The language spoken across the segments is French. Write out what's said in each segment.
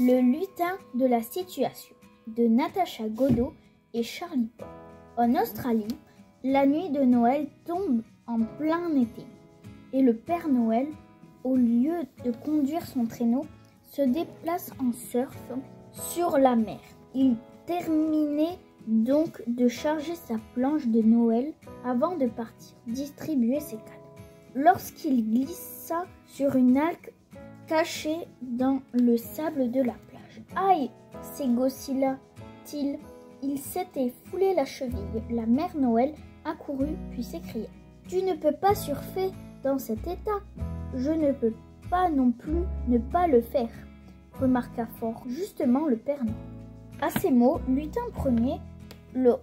Le lutin de la situation de Natacha Godot et Charlie Paul. En Australie, la nuit de Noël tombe en plein été et le Père Noël, au lieu de conduire son traîneau, se déplace en surf sur la mer. Il terminait donc de charger sa planche de Noël avant de partir distribuer ses cadeaux. Lorsqu'il glissa sur une algue cachée dans le sable de la plage. « Aïe !» s'égossila-t-il. Il s'était foulé la cheville. La mère Noël accourut puis s'écria « Tu ne peux pas surfer dans cet état. Je ne peux pas non plus ne pas le faire, » remarqua fort justement le Père Noël. À ces mots, Lutin Ier, le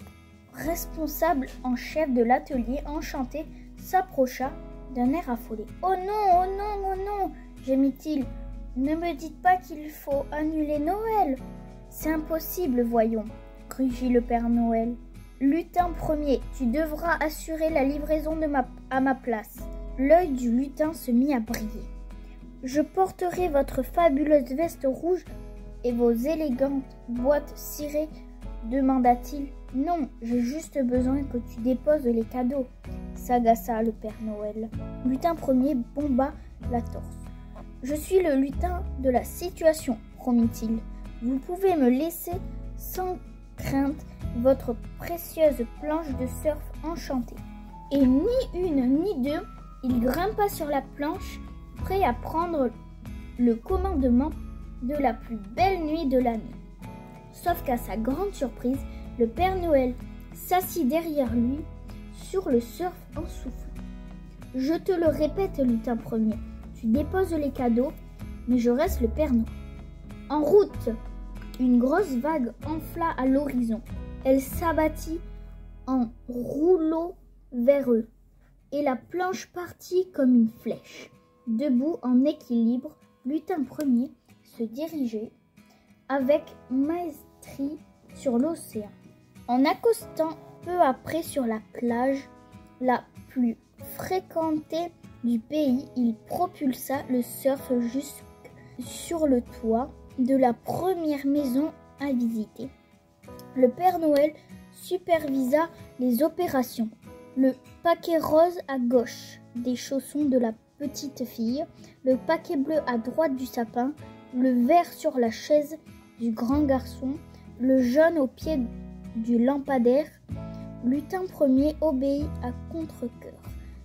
responsable en chef de l'atelier enchanté, s'approcha d'un air affolé. « Oh non, oh non, oh non !» gémit-il. « Ne me dites pas qu'il faut annuler Noël. C'est impossible, voyons, » rugit le Père Noël. « Lutin Ier, tu devras assurer la livraison à ma place. » L'œil du lutin se mit à briller. « Je porterai votre fabuleuse veste rouge et vos élégantes boîtes cirées, demanda-t-il. « Non, j'ai juste besoin que tu déposes les cadeaux, » s'agaça le Père Noël. Lutin Ier bomba la torse. « Je suis le lutin de la situation, » promit-il. « Vous pouvez me laisser sans crainte votre précieuse planche de surf enchantée. » Et ni une ni deux, il grimpa sur la planche, prêt à prendre le commandement de la plus belle nuit de l'année. Sauf qu'à sa grande surprise, le Père Noël s'assit derrière lui sur le surf en soufflant. « Je te le répète, Lutin Ier, tu déposes les cadeaux, mais je reste le Père Noël. » En route, une grosse vague enfla à l'horizon. Elle s'abattit en rouleau vers eux, et la planche partit comme une flèche. Debout en équilibre, Lutin Ier se dirigeait avec maestrie sur l'océan. En accostant peu après sur la plage la plus fréquentée du pays, il propulsa le surf jusque sur le toit de la première maison à visiter. Le Père Noël supervisa les opérations. Le paquet rose à gauche des chaussons de la petite fille, le paquet bleu à droite du sapin, le vert sur la chaise du grand garçon, le jaune au pied du lampadaire. Lutin Ier obéit à contre-cœur.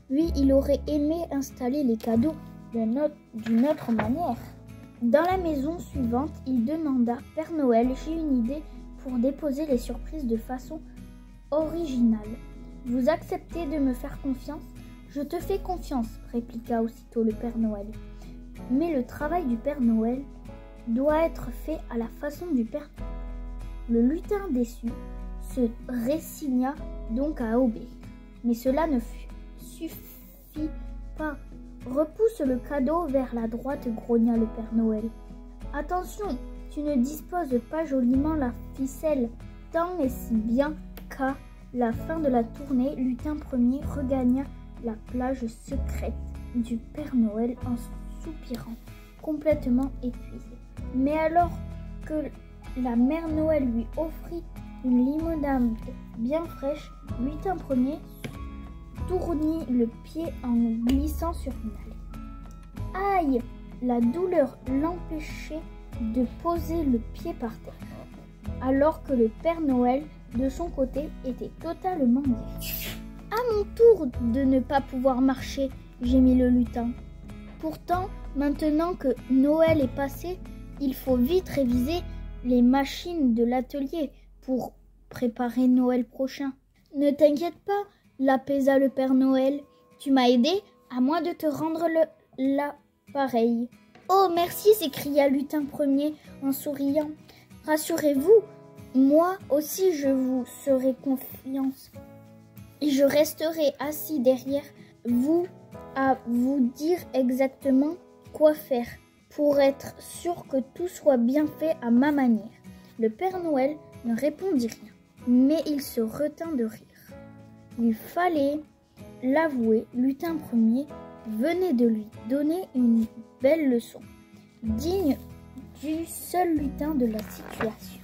Lui, il aurait aimé installer les cadeaux d'une autre manière. Dans la maison suivante, il demanda « Père Noël, j'ai une idée pour déposer les surprises de façon originale. Vous acceptez de me faire confiance ?»« Je te fais confiance, » répliqua aussitôt le Père Noël. « Mais le travail du Père Noël doit être fait à la façon du Père Noël. » Le lutin déçu se résigna donc à obéir. Mais cela ne suffit pas. « Repousse le cadeau vers la droite, » grogna le Père Noël. « Attention, tu ne disposes pas joliment la ficelle, tant et si bien qu'à la fin de la tournée, Lutin Ier regagna la plage secrète du Père Noël en soupirant, complètement épuisé. Mais alors que la mère Noël lui offrit une limonade bien fraîche, Lutin Ier tournit le pied en glissant sur une allée. Aïe! La douleur l'empêchait de poser le pied par terre, alors que le Père Noël, de son côté, était totalement guéri. « À mon tour de ne pas pouvoir marcher !» gémit le lutin. « Pourtant, maintenant que Noël est passé, il faut vite réviser les machines de l'atelier pour préparer Noël prochain. »« Ne t'inquiète pas, » l'apaisa le Père Noël. « Tu m'as aidé, à moi de te rendre l'appareil. »« Oh, merci !» s'écria Lutin Ier en souriant. « Rassurez-vous, moi aussi je vous ferai confiance. Et je resterai assis derrière vous à vous dire exactement quoi faire pour être sûr que tout soit bien fait à ma manière. » Le Père Noël ne répondit rien, mais il se retint de rire. Il fallait l'avouer, Lutin Ier venait de lui donner une belle leçon, digne du seul lutin de la situation.